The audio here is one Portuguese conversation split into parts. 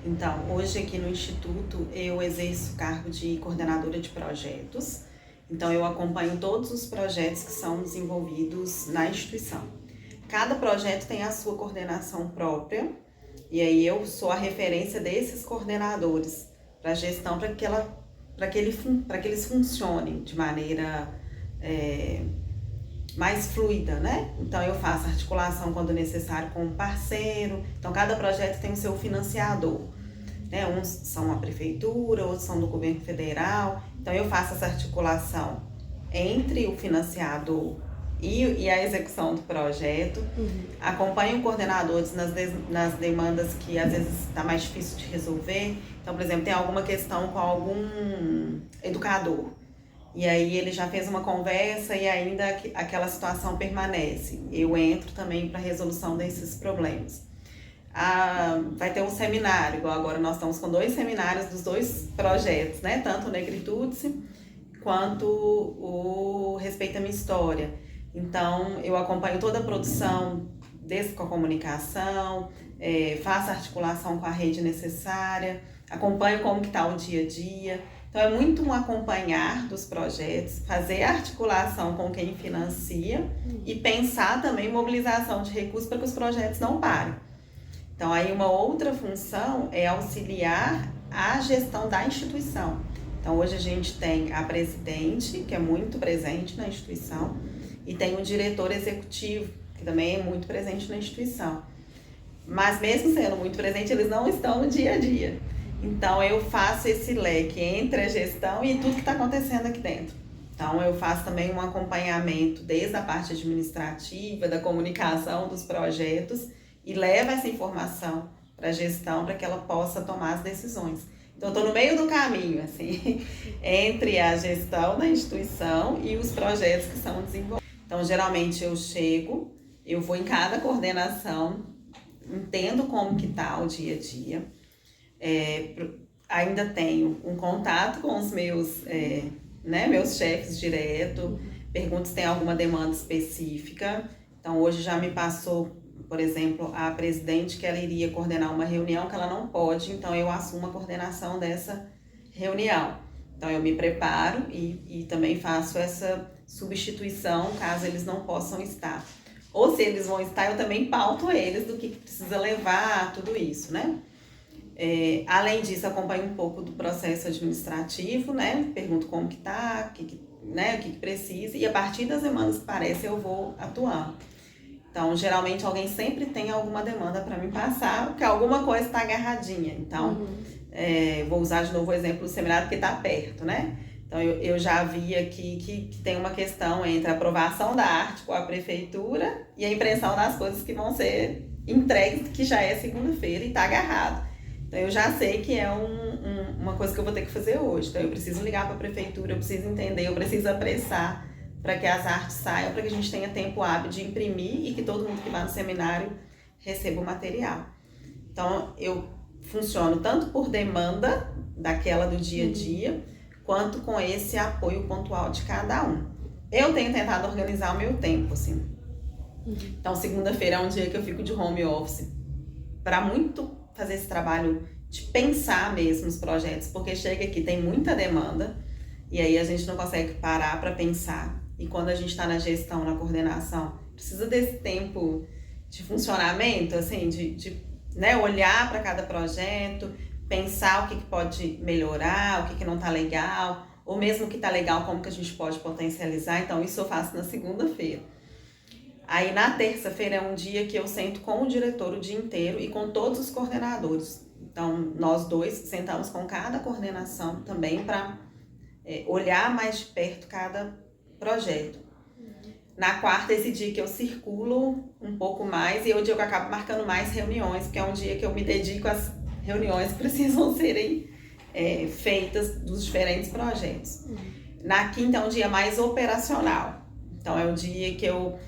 Então, hoje aqui no Instituto eu exerço o cargo de coordenadora de projetos. Então, eu acompanho todos os projetos que são desenvolvidos na instituição. Cada projeto tem a sua coordenação própria e aí eu sou a referência desses coordenadores para a gestão, para que eles funcionem de maneira mais fluida, né? Então eu faço articulação quando necessário com um parceiro. Então cada projeto tem o seu financiador, né? Uns são a prefeitura, outros são do governo federal. Então eu faço essa articulação entre o financiador e a execução do projeto. Acompanho coordenadores nas demandas que às vezes está mais difícil de resolver. Então, por exemplo, tem alguma questão com algum educador. E aí ele já fez uma conversa e ainda aquela situação permanece. Eu entro também para a resolução desses problemas. Vai ter um seminário, igual agora nós estamos com 2 seminários dos 2 projetos, né? Tanto o Negritude quanto o Respeita a Minha História. Então eu acompanho toda a produção, desde com a comunicação, faço a articulação com a rede necessária, acompanho como que está o dia a dia. Então é muito um acompanhar dos projetos, fazer a articulação com quem financia e pensar também mobilização de recursos para que os projetos não parem. Então aí uma outra função é auxiliar a gestão da instituição. Então hoje a gente tem a presidente, que é muito presente na instituição, e tem o diretor executivo, que também é muito presente na instituição. Mas mesmo sendo muito presente, eles não estão no dia a dia. Então eu faço esse leque entre a gestão e tudo que está acontecendo aqui dentro. Então eu faço também um acompanhamento desde a parte administrativa, da comunicação dos projetos e levo essa informação para a gestão para que ela possa tomar as decisões. Então eu estou no meio do caminho, assim, entre a gestão da instituição e os projetos que são desenvolvidos. Então geralmente eu chego, eu vou em cada coordenação, entendo como que está o dia a dia. Ainda tenho um contato com os meus chefes direto, pergunto se tem alguma demanda específica. Então hoje já me passou, por exemplo, a presidente que ela iria coordenar uma reunião que ela não pode, então eu assumo a coordenação dessa reunião. Então eu me preparo e também faço essa substituição caso eles não possam estar. Ou se eles vão estar, eu também pauto eles do que precisa levar, tudo isso, né? Além disso, acompanho um pouco do processo administrativo, né? Pergunto como que tá, o que precisa, e a partir das demandas que aparecem eu vou atuando. Então, geralmente alguém sempre tem alguma demanda para me passar, porque alguma coisa está agarradinha. Então, vou usar de novo o exemplo do seminário, porque está perto, né? Então, eu já vi aqui que tem uma questão entre a aprovação da arte com a prefeitura e a impressão das coisas que vão ser entregues, que já é segunda-feira e está agarrado. Então eu já sei que é uma coisa que eu vou ter que fazer hoje. Então eu preciso ligar para a prefeitura, eu preciso entender, eu preciso apressar para que as artes saiam, para que a gente tenha tempo hábil de imprimir e que todo mundo que vai no seminário receba o material. Então eu funciono tanto por demanda daquela do dia a dia, quanto com esse apoio pontual de cada um. Eu tenho tentado organizar o meu tempo, assim. Então segunda-feira é um dia que eu fico de home office para muito fazer esse trabalho de pensar mesmo os projetos, porque chega aqui, tem muita demanda, e aí a gente não consegue parar para pensar. E quando a gente está na gestão, na coordenação, precisa desse tempo de funcionamento, assim, de olhar para cada projeto, pensar o que pode melhorar, o que não está legal, ou mesmo o que está legal, como que a gente pode potencializar. Então isso eu faço na segunda-feira. Aí na terça-feira é um dia que eu sento com o diretor o dia inteiro e com todos os coordenadores. Então nós 2 sentamos com cada coordenação também para olhar mais de perto cada projeto. Na quarta, esse dia que eu circulo um pouco mais e é o dia que eu acabo marcando mais reuniões, porque é um dia que eu me dedico às reuniões que precisam serem feitas dos diferentes projetos. Na quinta é um dia mais operacional. Então é o dia que eu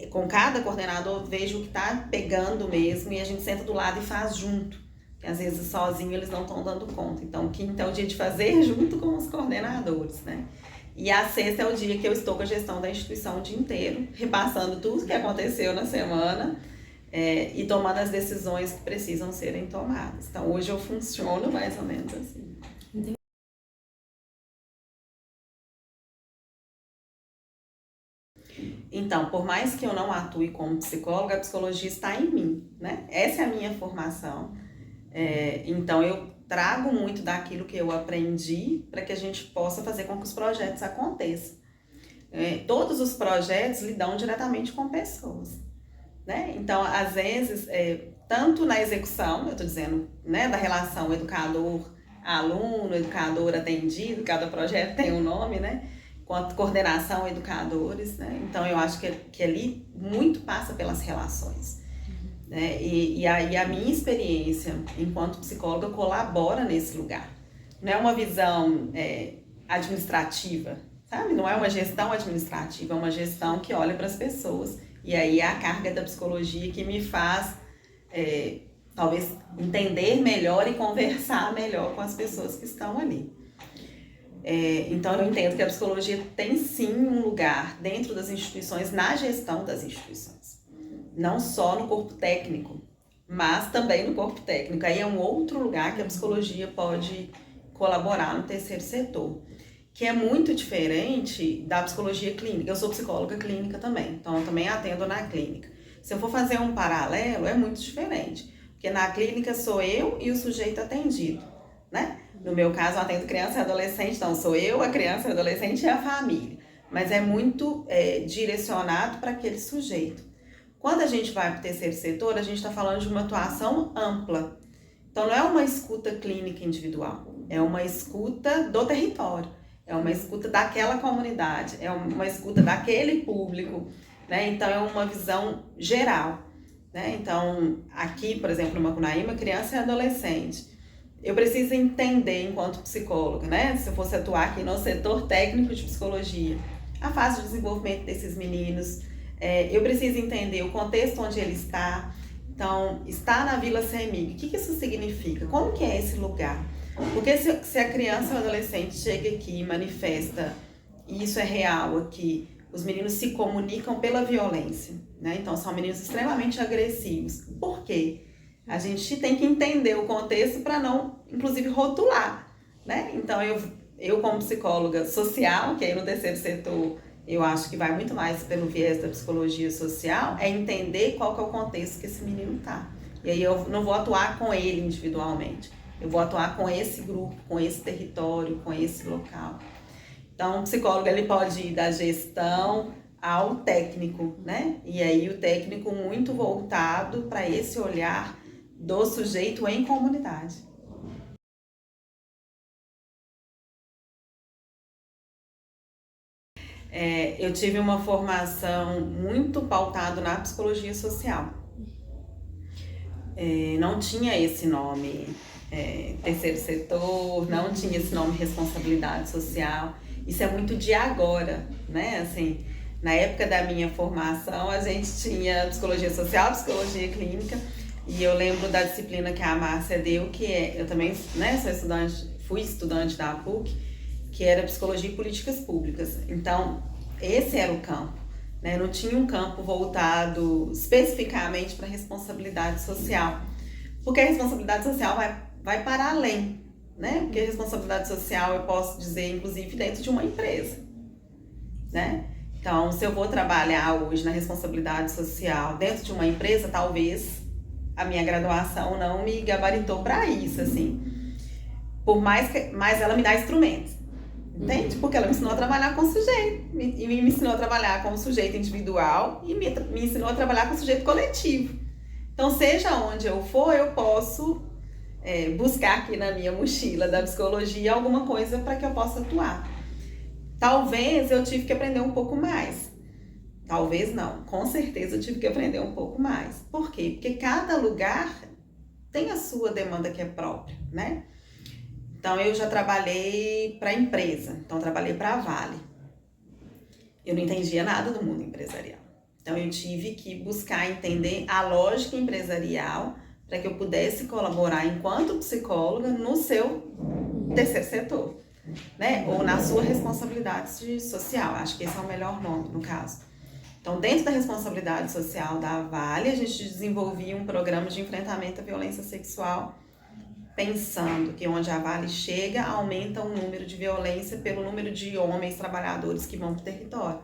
com cada coordenador vejo o que está pegando mesmo e a gente senta do lado e faz junto, que às vezes sozinho eles não estão dando conta. Então quinta é o dia de fazer junto com os coordenadores, né? E a sexta é o dia que eu estou com a gestão da instituição o dia inteiro, repassando tudo que aconteceu na semana, e tomando as decisões que precisam serem tomadas. Então, hoje eu funciono mais ou menos assim. Então, por mais que eu não atue como psicóloga, a psicologia está em mim, né? Essa é a minha formação. Então, eu trago muito daquilo que eu aprendi para que a gente possa fazer com que os projetos aconteçam. Todos os projetos lidam diretamente com pessoas, né? Então, às vezes, tanto na execução, eu estou dizendo, né, da relação educador-aluno, educador-atendido, cada projeto tem um nome, né? Quanto coordenação, educadores, né? Então, eu acho que ali muito passa pelas relações. Né? E aí a minha experiência enquanto psicóloga colabora nesse lugar. Não é uma visão administrativa, sabe? Não é uma gestão administrativa, é uma gestão que olha para as pessoas. E aí a carga da psicologia que me faz, talvez, entender melhor e conversar melhor com as pessoas que estão ali. Então eu entendo que a psicologia tem sim um lugar dentro das instituições, na gestão das instituições. Não só no corpo técnico, mas também no corpo técnico. Aí é um outro lugar que a psicologia pode colaborar no terceiro setor, que é muito diferente da psicologia clínica. Eu sou psicóloga clínica também, então eu também atendo na clínica. Se eu for fazer um paralelo, é muito diferente, porque na clínica sou eu e o sujeito atendido, né? No meu caso, eu atendo criança e adolescente, então sou eu, a criança e o adolescente e a família. Mas é muito direcionado para aquele sujeito. Quando a gente vai para o terceiro setor, a gente está falando de uma atuação ampla. Então, não é uma escuta clínica individual, é uma escuta do território, é uma escuta daquela comunidade, é uma escuta daquele público, né? Então, é uma visão geral, né? Então, aqui, por exemplo, no Macunaíma, criança e adolescente, eu preciso entender, enquanto psicóloga, né? Se eu fosse atuar aqui no setor técnico de psicologia, a fase de desenvolvimento desses meninos, eu preciso entender o contexto onde ele está. Então, está na Vila CEMIG, o que isso significa? Como que é esse lugar? Porque se a criança ou adolescente chega aqui e manifesta, e isso é real aqui, os meninos se comunicam pela violência, né? Então, são meninos extremamente agressivos. Por quê? A gente tem que entender o contexto para não, inclusive, rotular, né? Então, eu como psicóloga social, que aí no terceiro setor eu acho que vai muito mais pelo viés da psicologia social, é entender qual que é o contexto que esse menino tá. E aí eu não vou atuar com ele individualmente, eu vou atuar com esse grupo, com esse território, com esse local. Então, o psicólogo ele pode ir da gestão ao técnico, né? E aí o técnico muito voltado para esse olhar do sujeito em comunidade. Eu tive uma formação muito pautada na psicologia social. Não tinha esse nome terceiro setor, não tinha esse nome responsabilidade social. Isso é muito de agora, né? Assim, na época da minha formação, a gente tinha psicologia social, psicologia clínica, e eu lembro da disciplina que a Márcia deu, eu também, né, fui estudante da PUC, que era psicologia e políticas públicas. Então, esse era o campo, né? Não tinha um campo voltado especificamente para responsabilidade social, porque a responsabilidade social vai para além, né? Porque a responsabilidade social eu posso dizer, inclusive, dentro de uma empresa, né? Então, se eu vou trabalhar hoje na responsabilidade social dentro de uma empresa, talvez a minha graduação não me gabaritou para isso, assim. Mas ela me dá instrumentos, entende? Porque ela me ensinou a trabalhar com o sujeito, e me ensinou a trabalhar com o sujeito individual e me ensinou a trabalhar com o sujeito coletivo. Então, seja onde eu for, eu posso buscar aqui na minha mochila da psicologia alguma coisa para que eu possa atuar. Talvez eu tive que aprender um pouco mais. Talvez não, com certeza eu tive que aprender um pouco mais. Por quê? Porque cada lugar tem a sua demanda que é própria, né? Então, eu já trabalhei para empresa, então trabalhei para a Vale. Eu não entendia nada do mundo empresarial. Então, eu tive que buscar entender a lógica empresarial para que eu pudesse colaborar enquanto psicóloga no seu terceiro setor, né? Ou na sua responsabilidade social. Acho que esse é o melhor nome, no caso. Então, dentro da responsabilidade social da Vale, a gente desenvolvia um programa de enfrentamento à violência sexual, pensando que onde a Vale chega, aumenta o número de violência pelo número de homens trabalhadores que vão para o território.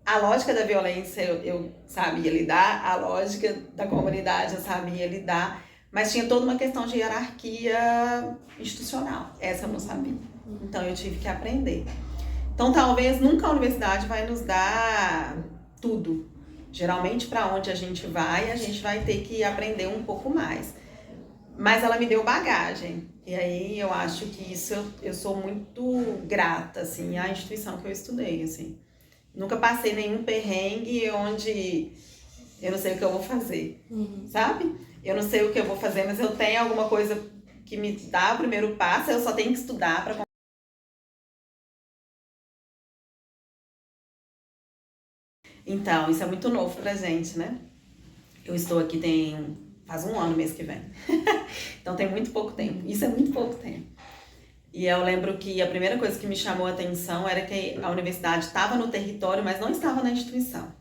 A lógica da violência eu sabia lidar, a lógica da comunidade eu sabia lidar, mas tinha toda uma questão de hierarquia institucional, essa eu não sabia. Então eu tive que aprender. Então talvez nunca a universidade vai nos dar tudo. Geralmente para onde a gente vai ter que aprender um pouco mais. Mas ela me deu bagagem. E aí eu acho que isso eu sou muito grata assim à instituição que eu estudei, assim. Nunca passei nenhum perrengue onde eu não sei o que eu vou fazer, sabe? Eu não sei o que eu vou fazer, mas eu tenho alguma coisa que me dá o primeiro passo, eu só tenho que estudar para. Então, isso é muito novo pra gente, né? Eu estou aqui faz um ano mês que vem. Então tem muito pouco tempo. Isso é muito pouco tempo. E eu lembro que a primeira coisa que me chamou a atenção era que a universidade estava no território, mas não estava na instituição.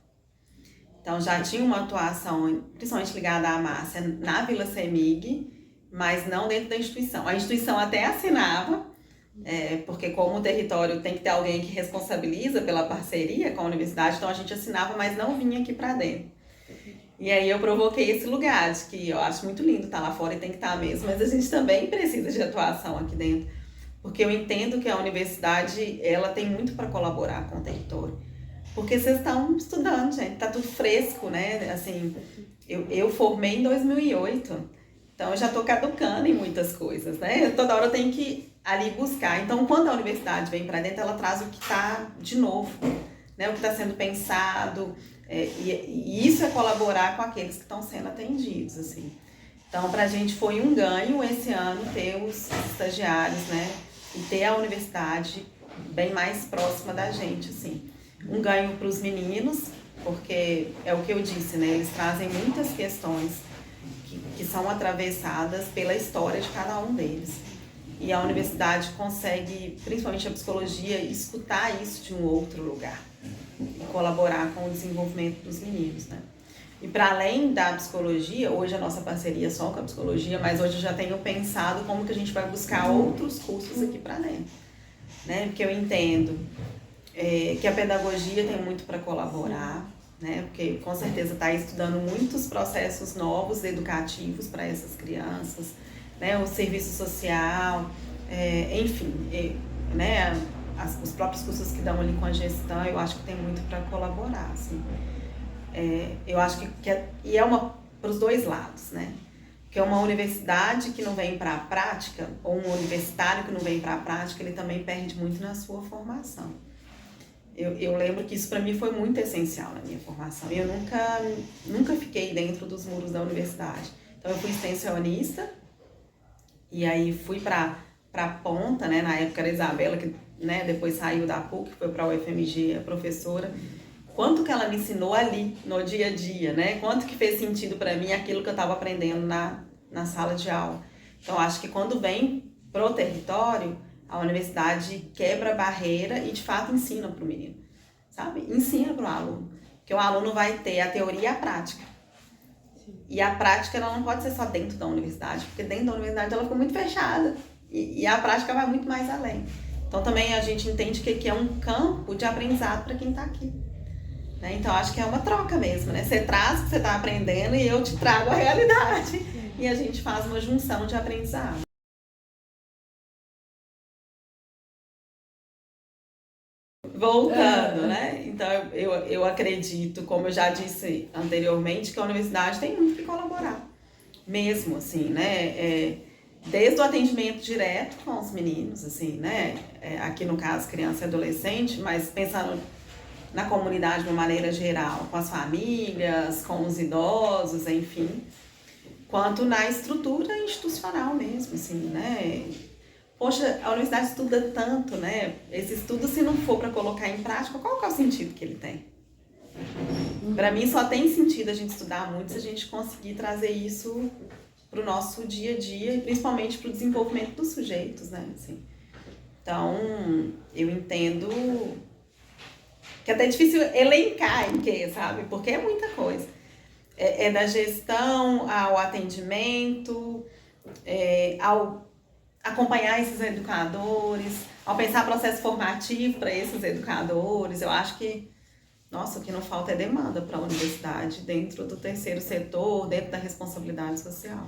Então já tinha uma atuação, principalmente ligada à Márcia, na Vila CEMIG, mas não dentro da instituição. A instituição até assinava, porque como o território tem que ter alguém que responsabiliza pela parceria com a universidade, então a gente assinava, mas não vinha aqui para dentro. E aí eu provoquei esse lugar, de que eu acho muito lindo estar lá fora e tem que estar mesmo, mas a gente também precisa de atuação aqui dentro. Porque eu entendo que a universidade, ela tem muito para colaborar com o território. Porque vocês estão estudando, gente, tá tudo fresco, né? Assim, eu formei em 2008, então eu já tô caducando em muitas coisas, né? Toda hora eu tenho que ali buscar. Então, quando a universidade vem para dentro, ela traz o que está de novo, né? O que está sendo pensado, e isso é colaborar com aqueles que estão sendo atendidos, assim. Então, para a gente foi um ganho esse ano ter os estagiários, né? E ter a universidade bem mais próxima da gente, assim. Um ganho para os meninos, porque é o que eu disse, né? Eles trazem muitas questões que são atravessadas pela história de cada um deles. E a universidade consegue, principalmente a psicologia, escutar isso de um outro lugar e colaborar com o desenvolvimento dos meninos, né? E para além da psicologia, hoje a nossa parceria é só com a psicologia, mas hoje eu já tenho pensado como que a gente vai buscar outros cursos aqui para dentro, né? Porque eu entendo que a pedagogia tem muito para colaborar, né? Porque com certeza está estudando muitos processos novos educativos para essas crianças, né? O serviço social, enfim, né? Os próprios cursos que dão ali com a gestão, eu acho que tem muito para colaborar, assim. Eu acho que e é para os dois lados, né? Que é uma universidade que não vem para a prática, ou um universitário que não vem para a prática, ele também perde muito na sua formação. Eu lembro que isso para mim foi muito essencial na minha formação. Eu nunca fiquei dentro dos muros da universidade. Então eu fui extensionista, e aí fui para a ponta, né? Na época era a Isabela, que, né, depois saiu da PUC, foi para a UFMG, a professora. Quanto que ela me ensinou ali, no dia a dia, né? Quanto que fez sentido para mim aquilo que eu estava aprendendo na sala de aula. Então, acho que quando vem pro território, a universidade quebra a barreira e, de fato, ensina para o menino, sabe? Ensina para o aluno. Porque o aluno vai ter a teoria e a prática. E a prática, ela não pode ser só dentro da universidade, porque dentro da universidade ela fica muito fechada. E a prática vai muito mais além. Então, também a gente entende que aqui é um campo de aprendizado para quem está aqui. Né? Então, acho que é uma troca mesmo, né? Você traz o que você está aprendendo e eu te trago a realidade. E a gente faz uma junção de aprendizado. Voltando, né? Então, eu acredito, como eu já disse anteriormente, que a universidade tem muito que colaborar. Mesmo, assim, né? Desde o atendimento direto com os meninos, assim, né? Aqui no caso, criança e adolescente, mas pensando na comunidade de uma maneira geral, com as famílias, com os idosos, enfim, quanto na estrutura institucional mesmo, assim, né? Poxa, a universidade estuda tanto, né? Esse estudo, se não for para colocar em prática, qual que é o sentido que ele tem? Para mim, só tem sentido a gente estudar muito se a gente conseguir trazer isso para o nosso dia a dia e principalmente para o desenvolvimento dos sujeitos, né? Assim, então, eu entendo que até é difícil elencar em que, sabe? Porque é muita coisa. É da gestão ao atendimento, ao acompanhar esses educadores, ao pensar processo formativo para esses educadores. Eu acho que, nossa, o que não falta é demanda para a universidade dentro do terceiro setor, dentro da responsabilidade social.